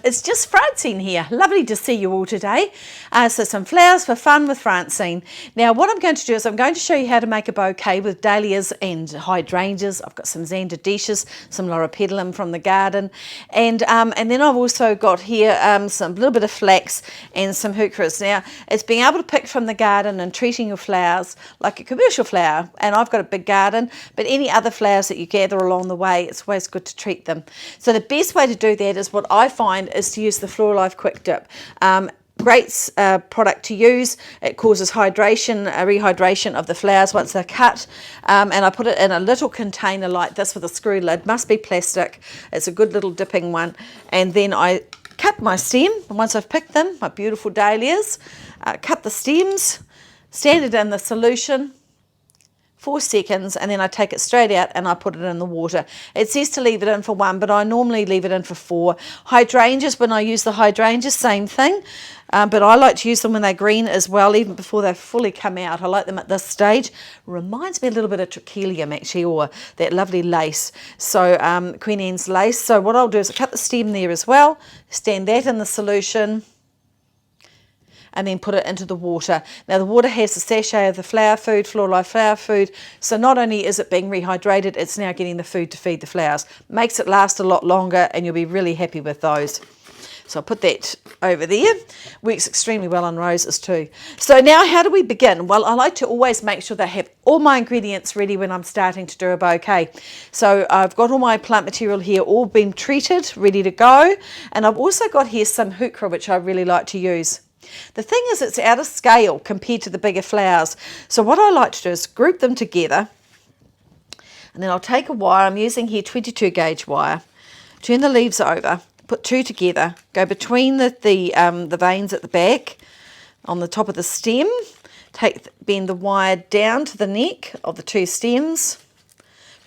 It's just Francine here. Lovely to see you all today. So some flowers for fun with Francine. Now what I'm going to do is I'm going to show you how to make a bouquet with dahlias and hydrangeas. I've got some xanthodeschus, some loropetalum from the garden, and then I've also got here some little bit of flax and some heucheras. Now it's being able to pick from the garden and treating your flowers like a commercial flower, and I've got a big garden, but any other flowers that you gather along the way, it's always good to treat them. So the best way to do that is what I find is to use the Flora Life Quick Dip. Great product to use. It causes hydration, rehydration of the flowers once they're cut, and I put it in a little container like this with a screw lid. Must be plastic. It's a good little dipping one. And then I cut my stem, and once I've picked them, my beautiful dahlias, cut the stems, stand it in the solution 4 seconds, and then I take it straight out and I put it in the water. It says to leave it in for 1, but I normally leave it in for 4. Hydrangeas, when I use the hydrangeas, same thing, but I like to use them when they're green as well, even before they've fully come out. I like them at this stage. Reminds me a little bit of trachelium actually, or that lovely lace, so Queen Anne's lace. So what I'll do is I cut the stem there as well, stand that in the solution, and then put it into the water. Now the water has the sachet of the flower food, Flora Life flower food, so not only is it being rehydrated, it's now getting the food to feed the flowers. Makes it last a lot longer, and you'll be really happy with those. So I'll put that over there. Works extremely well on roses too. So now how do we begin? Well, I like to always make sure that I have all my ingredients ready when I'm starting to do a bouquet. So I've got all my plant material here all been treated, ready to go, and I've also got here some heuchera, which I really like to use. The thing is, it's out of scale compared to the bigger flowers. So what I like to do is group them together, and then I'll take a wire. I'm using here 22 gauge wire. Turn the leaves over, put 2 together, go between the veins at the back on the top of the stem, bend the wire down to the neck of the 2 stems,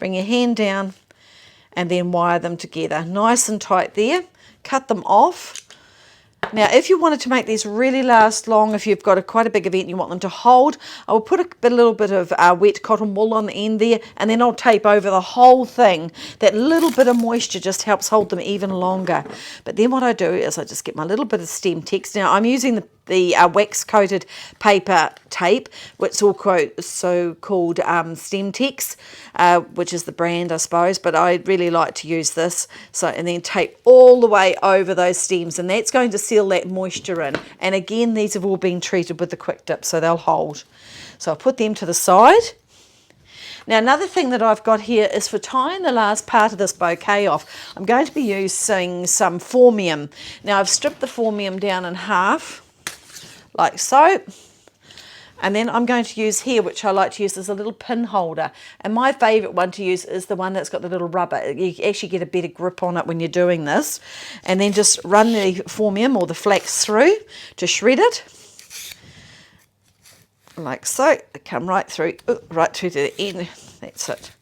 bring your hand down, and then wire them together. Nice and tight there. Cut them off. Now, if you wanted to make these really last long, if you've got quite a big event and you want them to hold, I will put a little bit of wet cotton wool on the end there, and then I'll tape over the whole thing. That little bit of moisture just helps hold them even longer. But then what I do is I just get my little bit of stem text. Now, I'm using the wax-coated paper tape, which is all so-called Stemtex, which is the brand, I suppose, but I really like to use this. So, and then tape all the way over those stems, and that's going to seal that moisture in. And again, these have all been treated with the Quick Dip, so they'll hold. So I'll put them to the side. Now, another thing that I've got here is for tying the last part of this bouquet off, I'm going to be using some phormium. Now, I've stripped the phormium down in half, like so, and then I'm going to use here, which I like to use as a little pin holder, and my favourite one to use is the one that's got the little rubber. You actually get a better grip on it when you're doing this, and then just run the phormium or the flax through to shred it, like so. Come right through to the end. That's it.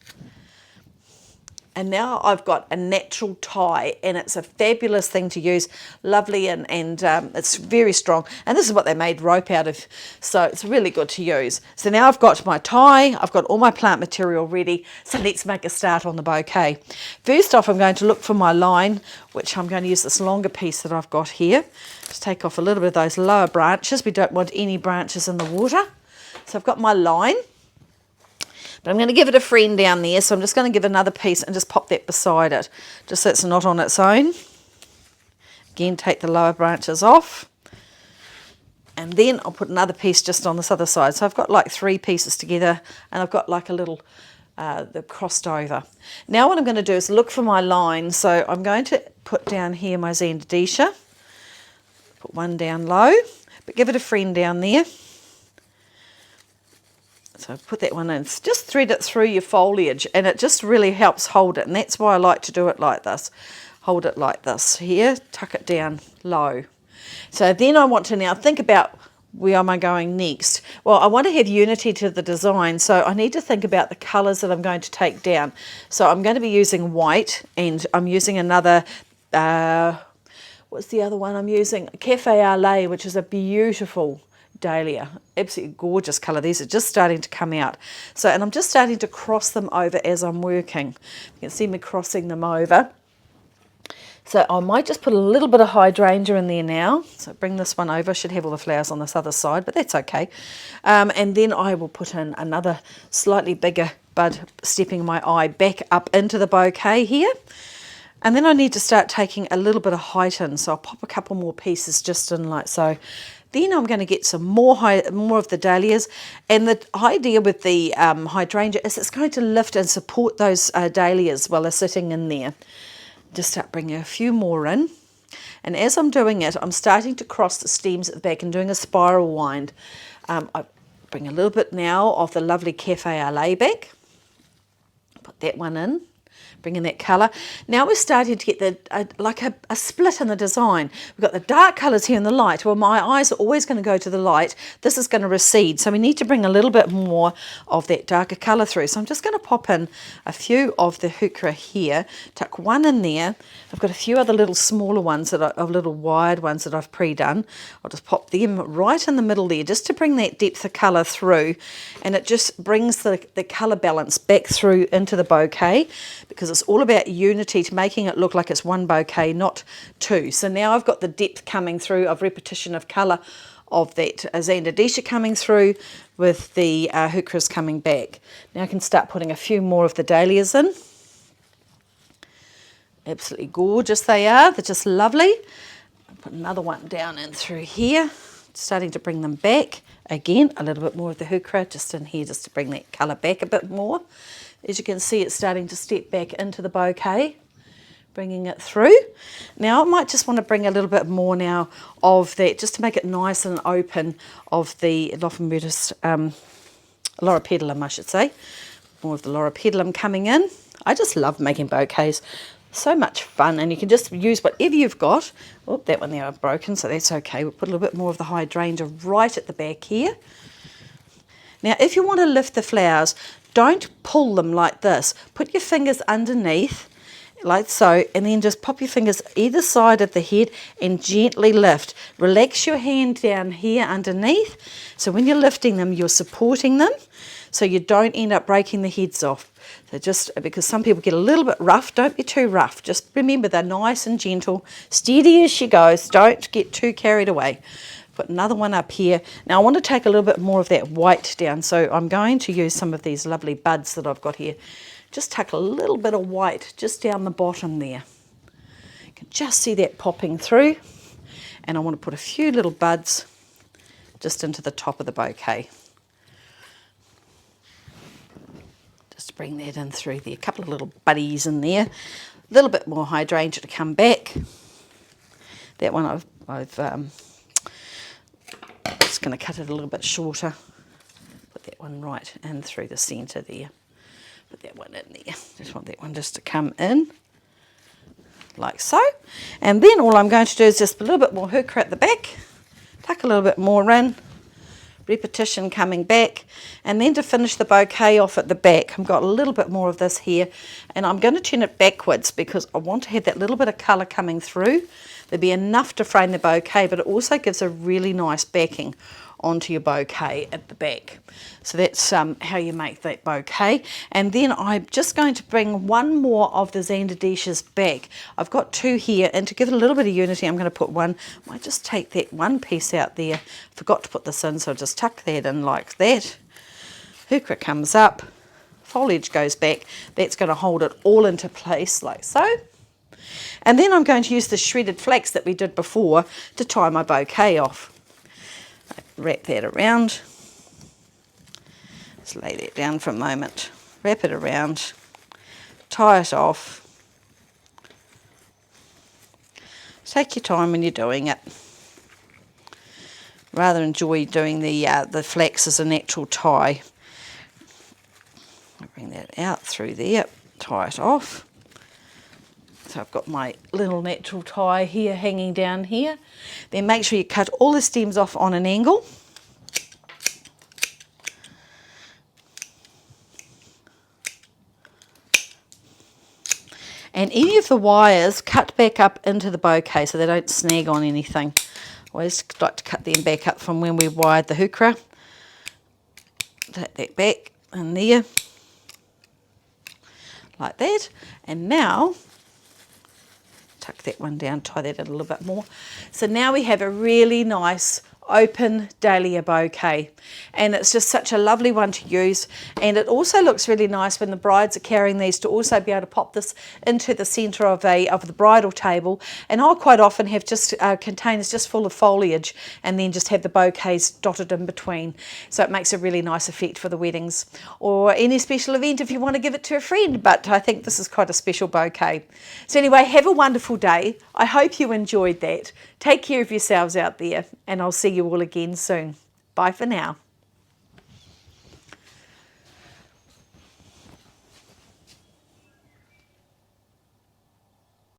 And now I've got a natural tie, and it's a fabulous thing to use. Lovely, and it's very strong. And this is what they made rope out of, so it's really good to use. So now I've got my tie, I've got all my plant material ready, so let's make a start on the bouquet. First off, I'm going to look for my line, which I'm going to use this longer piece that I've got here. Just take off a little bit of those lower branches. We don't want any branches in the water. So I've got my line. But I'm going to give it a friend down there, so I'm just going to give another piece and just pop that beside it, just so it's not on its own. Again, take the lower branches off. And then I'll put another piece just on this other side. So I've got like 3 pieces together, and I've got like a little, they're crossed over. Now what I'm going to do is look for my line. So I'm going to put down here my xanthodeschus. Put one down low, but give it a friend down there. So put that one in. Just thread it through your foliage, and it just really helps hold it, and that's why I like to do it like this. Hold it like this here, tuck it down low. So then I want to now think about where am I going next. Well, I want to have unity to the design, so I need to think about the colours that I'm going to take down. So I'm going to be using white, and I'm using another, what's the other one I'm using? Cafe au lait, which is a beautiful dahlia, absolutely gorgeous colour. These are just starting to come out. So, and I'm just starting to cross them over as I'm working. You can see me crossing them over. So I might just put a little bit of hydrangea in there now. So bring this one over. Should have all the flowers on this other side, but that's okay. And then I will put in another slightly bigger bud, stepping my eye back up into the bouquet here. And then I need to start taking a little bit of height in. So I'll pop a couple more pieces just in like so. Then I'm going to get some more of the dahlias. And the idea with the hydrangea is it's going to lift and support those dahlias while they're sitting in there. Just start bringing a few more in. And as I'm doing it, I'm starting to cross the stems at the back and doing a spiral wind. I bring a little bit now of the lovely Cafe au lait back. Put that one in. Bringing that colour. Now we're starting to get a split in the design. We've got the dark colours here in the light. Well, my eyes are always going to go to the light. This is going to recede. So we need to bring a little bit more of that darker colour through. So I'm just going to pop in a few of the heuchera here. Tuck one in there. I've got a few other little smaller ones, little wide ones that I've pre-done. I'll just pop them right in the middle there just to bring that depth of colour through. And it just brings the colour balance back through into the bouquet, because it's all about unity, to making it look like it's one bouquet, not two. So now I've got the depth coming through of repetition of colour of that Xanthodecia coming through with the heucheras coming back. Now I can start putting a few more of the dahlias in. Absolutely gorgeous they are. They're just lovely. I'll put another one down in through here, starting to bring them back. Again, a little bit more of the heuchera just in here, just to bring that colour back a bit more. As you can see, it's starting to step back into the bouquet, bringing it through. Now I might just want to bring a little bit more now of that, just to make it nice and open, of the Lophomutis Loropetalum, I should say. More of the Loropetalum coming in. I just love making bouquets. So much fun, and you can just use whatever you've got. Oh, that one there I've broken, so that's okay. We'll put a little bit more of the hydrangea right at the back here. Now, if you want to lift the flowers, don't pull them like this. Put your fingers underneath, like so, and then just pop your fingers either side of the head and gently lift. Relax your hand down here underneath. So when you're lifting them, you're supporting them, so you don't end up breaking the heads off. So just because some people get a little bit rough, don't be too rough. Just remember they're nice and gentle, steady as she goes. Don't get too carried away. Put another one up here. Now I want to take a little bit more of that white down, so I'm going to use some of these lovely buds that I've got here. Just tuck a little bit of white just down the bottom there. You can just see that popping through. And I want to put a few little buds just into the top of the bouquet. Just bring that in through there. A couple of little buddies in there. A little bit more hydrangea to come back. That one I've just going to cut it a little bit shorter. Put that one right in through the centre there. Put that one in there. Just want that one just to come in, like so. And then all I'm going to do is just a little bit more heuchera at the back. Tuck a little bit more in. Repetition coming back. And then to finish the bouquet off at the back, I've got a little bit more of this here. And I'm going to turn it backwards because I want to have that little bit of colour coming through. There'll be enough to frame the bouquet, but it also gives a really nice backing onto your bouquet at the back. So that's how you make that bouquet. And then I'm just going to bring one more of the Xanthodecias back. I've got two here, and to give it a little bit of unity, I'm going to put one. I might just take that one piece out there. Forgot to put this in, so I'll just tuck that in like that. Heuchera comes up, foliage goes back. That's going to hold it all into place like so. And then I'm going to use the shredded flax that we did before to tie my bouquet off. Wrap that around. Just lay that down for a moment. Wrap it around. Tie it off. Take your time when you're doing it. Rather enjoy doing the flax as a natural tie. I'll bring that out through there. Tie it off. So I've got my little natural tie here hanging down here. Then make sure you cut all the stems off on an angle. And any of the wires cut back up into the bouquet so they don't snag on anything. I always like to cut them back up from when we wired the heuchera. Take that back in there. Like that. And now tuck that one down, tie that in a little bit more. So now we have a really nice open dahlia bouquet, and it's just such a lovely one to use, and it also looks really nice when the brides are carrying these to also be able to pop this into the center of the bridal table. And I'll quite often have just containers just full of foliage and then just have the bouquets dotted in between, so it makes a really nice effect for the weddings or any special event if you want to give it to a friend. But I think this is quite a special bouquet. So anyway, have a wonderful day. I hope you enjoyed that. Take care of yourselves out there, and I'll see you all again soon. Bye for now.